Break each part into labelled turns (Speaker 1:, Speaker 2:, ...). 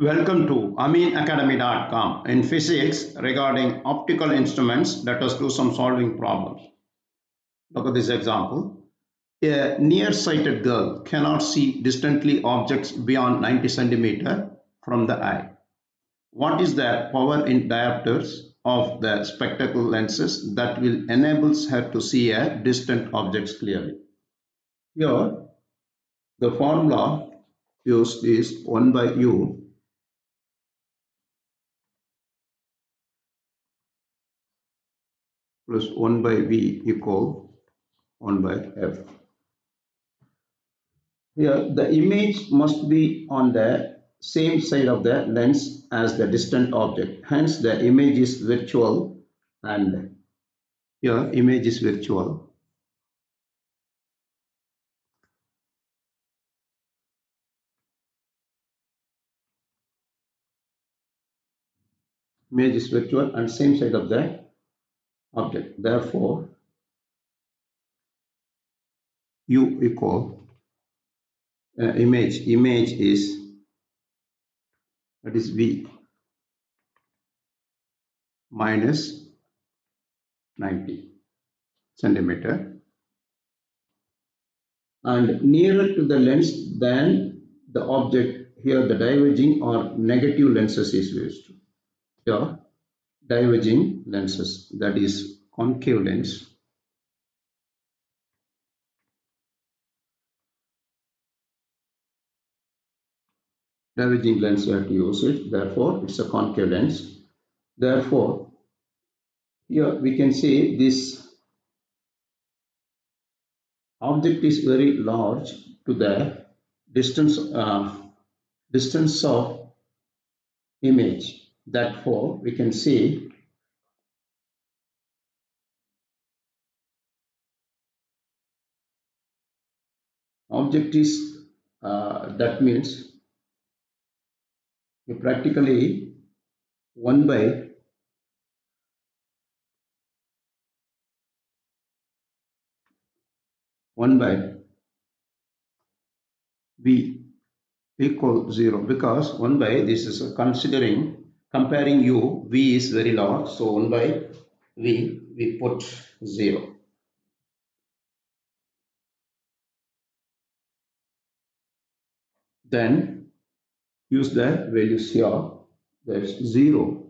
Speaker 1: Welcome to aminacademy.com. In physics, regarding optical instruments, let us do some solving problems. Look at this example. A nearsighted girl cannot see distantly objects beyond 90 centimeter from the eye. What is the power in diopters of the spectacle lenses that will enable her to see a distant objects clearly? Here, the formula used is 1 by u plus 1 by v equal 1 by f. Here, the image must be on the same side of the lens as the distant object. Hence, the image is virtual, and here image is virtual. Image is virtual and same side of the object. Therefore, u equal image is, that is v minus 90 centimeter, and nearer to the lens than the object. Here the diverging or negative lenses is used. Here diverging lenses, that is concave lens, diverging lens you have to use it, therefore it's a concave lens. Therefore here we can say this object is very large to the distance of image. Therefore we can say object is that means you practically 1 by v equal 0, because 1 by this is considering comparing u, v is very large, so 1 by v we put 0. Then use the values here. There's 0,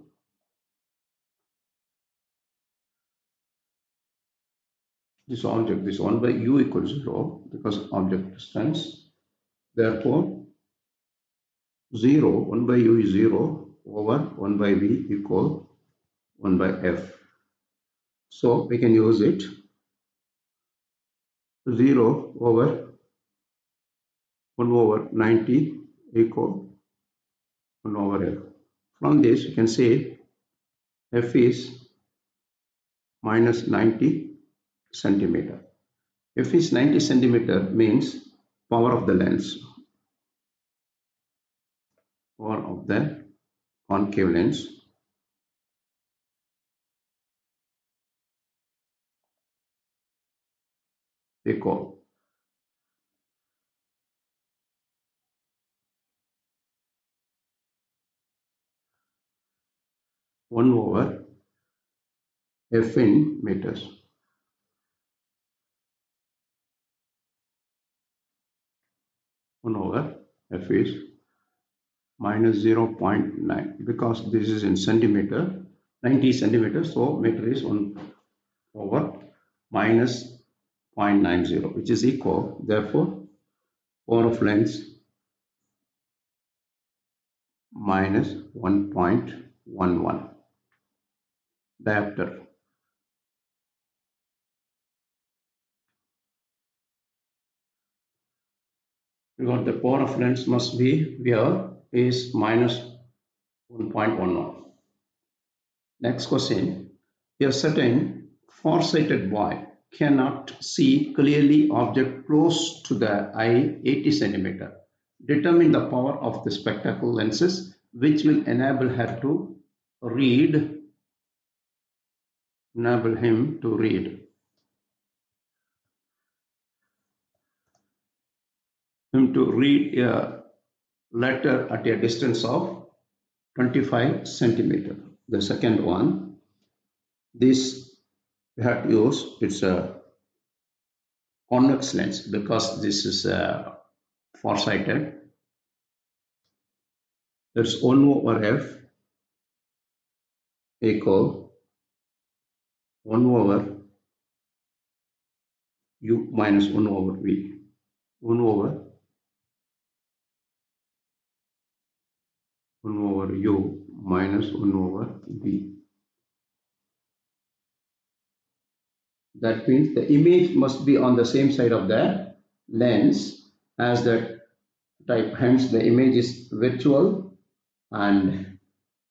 Speaker 1: this object, this 1 by u equals 0 because object distance. Therefore 0, 1 by u is 0 over 1 by v equal 1 by f. So we can use it 0 over 1 over 90 equal 1 over f. From this you can say f is minus 90 centimeter. F is 90 centimeter means power of the lens, power of the concave lens equal 1 over f in meters. 1 over f is minus 0.9 because this is in centimeter, 90 centimeters, so meter is 1 over minus 0.90, which is equal. Therefore power of lens minus 1.11. Diopter. We got the power of lens must be here is minus 1.11. Next question. A certain far-sighted boy cannot see clearly object close to the eye 80 centimeter. Determine the power of the spectacle lenses which will enable him to read a letter at a distance of 25 centimeter. The second one, this we have to use, it's a convex lens because this is far-sighted. That's 1 over f equal 1 over u minus 1 over v. 1 over u minus 1 over v. That means the image must be on the same side of the lens as that type. Hence, the image is virtual and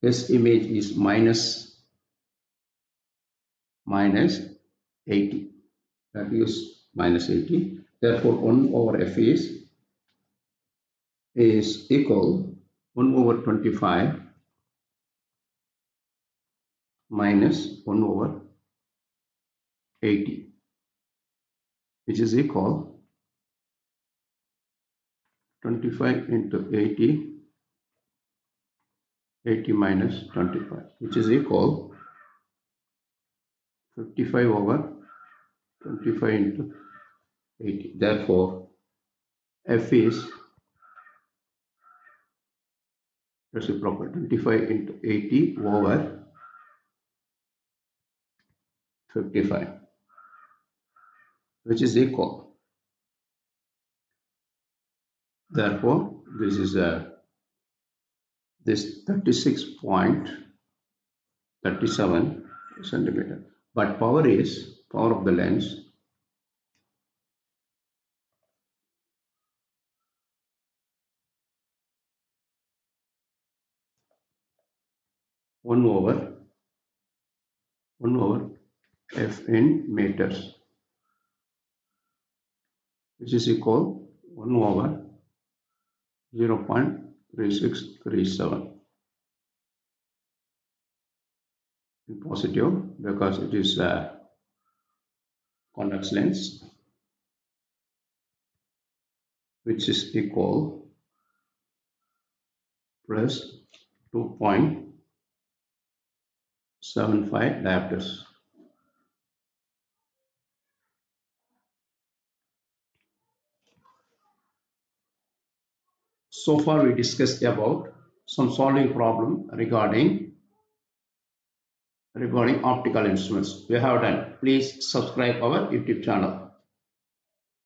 Speaker 1: this image is minus 80. That is minus 80. Therefore, 1 over f is equal 1 over 25 minus 1 over 80, which is equal 25 into 80, 80 minus 25, which is equal 55 over 25 into 80. Therefore, f is reciprocal 25 into 80 over 55, which is equal. Therefore, this is this 36.37 centimeter. But power of the lens one over f in meters, which is equal 1 over 0.3637 in positive because it is a convex lens, which is equal plus 2.75 diopters. So far we discussed about some solving problem regarding optical instruments. We have done. Please subscribe our YouTube channel.